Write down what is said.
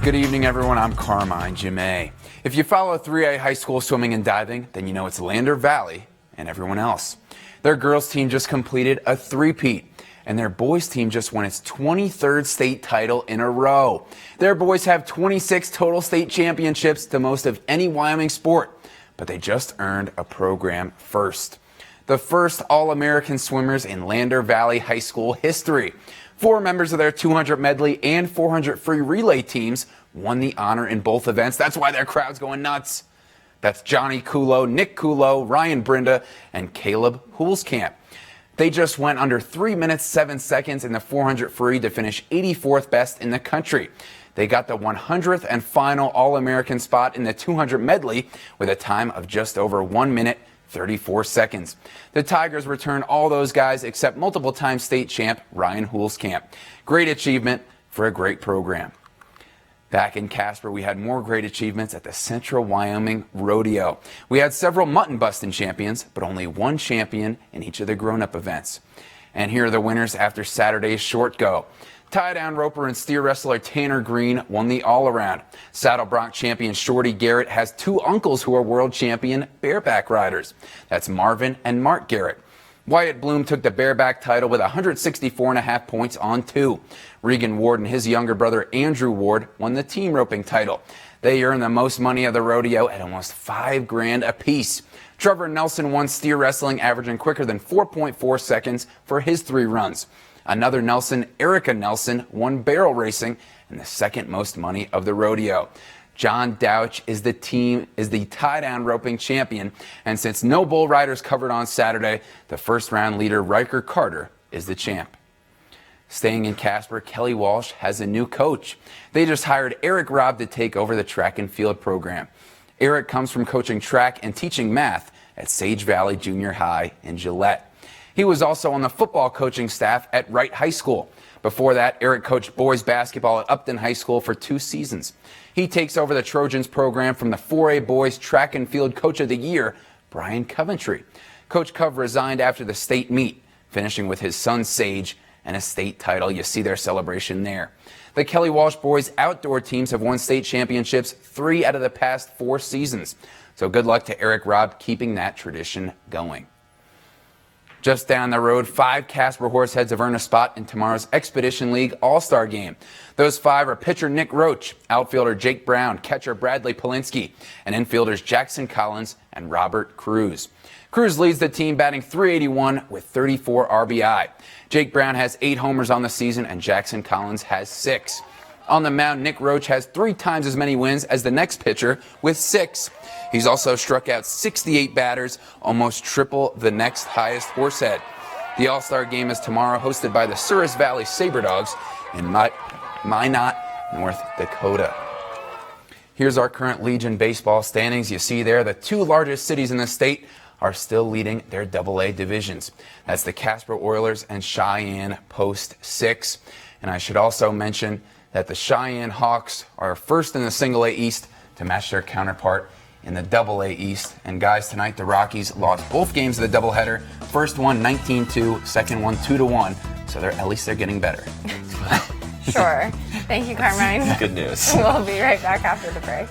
Good evening, everyone. I'm Carmine Gemei. If you follow 3A high school swimming and diving, then you know it's Lander Valley and everyone else. Their girls team just completed a three-peat, and their boys team just won its 23rd state title in a row. Their boys have 26 total state championships, the most of any Wyoming sport, but they just earned a program first. The first All-American swimmers in Lander Valley High School history. 4 members of their 200 medley and 400 free relay teams won the honor in both events. That's why their crowd's going nuts. That's Johnny Kulo, Nick Kulo, Ryan Brinda, and Caleb Hulskamp. They just went under 3 minutes, 7 seconds in the 400 free to finish 84th best in the country. They got the 100th and final All-American spot in the 200 medley with a time of just over 1 minute, 34 seconds. The Tigers returned all those guys except multiple-time state champ Ryan Hulskamp. Great achievement for a great program. Back in Casper, we had more great achievements at the Central Wyoming Rodeo. We had several mutton busting champions, but only one champion in each of the grown-up events. And here are the winners after Saturday's short go. Tie-down roper and steer wrestler Tanner Green won the all-around. Saddle bronc champion Shorty Garrett has 2 uncles who are world champion bareback riders. That's Marvin and Mark Garrett. Wyatt Bloom took the bareback title with 164.5 points on 2. Regan Ward and his younger brother Andrew Ward won the team roping title. They earned the most money of the rodeo at almost $5 grand apiece. Trevor Nelson won steer wrestling, averaging quicker than 4.4 seconds for his 3 runs. Another Nelson, Erica Nelson, won barrel racing and the second most money of the rodeo. John Douch is the tie-down roping champion, and since no bull riders covered on Saturday, the first-round leader Riker Carter is the champ. Staying in Casper, Kelly Walsh has a new coach. They just hired Eric Robb to take over the track and field program. Eric comes from coaching track and teaching math at Sage Valley Junior High in Gillette. He was also on the football coaching staff at Wright High School. Before that, Eric coached boys basketball at Upton High School for 2 seasons. He takes over the Trojans program from the 4A boys track and field coach of the year, Brian Coventry. Coach Cove resigned after the state meet, finishing with his son Sage and a state title. You see their celebration there. The Kelly Walsh boys outdoor teams have won state championships 3 out of the past 4 seasons. So good luck to Eric Robb keeping that tradition going. Just down the road, 5 Casper Horseheads have earned a spot in tomorrow's Expedition League All-Star game. Those 5 are pitcher Nick Roach, outfielder Jake Brown, catcher Bradley Polinsky, and infielders Jackson Collins and Robert Cruz. Cruz leads the team batting .381 with 34 RBI. Jake Brown has 8 homers on the season and Jackson Collins has 6. On the mound, Nick Roach has 3 times as many wins as the next pitcher with 6. He's also struck out 68 batters, almost triple the next highest Horsehead. The All-Star game is tomorrow, hosted by the Souris Valley Saberdogs in Minot, North Dakota. Here's our current Legion baseball standings. You see there the 2 largest cities in the state are still leading their AA divisions. That's the Casper Oilers and Cheyenne Post 6. And I should also mention that the Cheyenne Hawks are first in the Single A East to match their counterpart in the AA East. And guys, tonight the Rockies lost both games of the doubleheader. First one 19-2, second one 2-1. So at least they're getting better. Sure. Thank you, Carmine. Good news. We'll be right back after the break.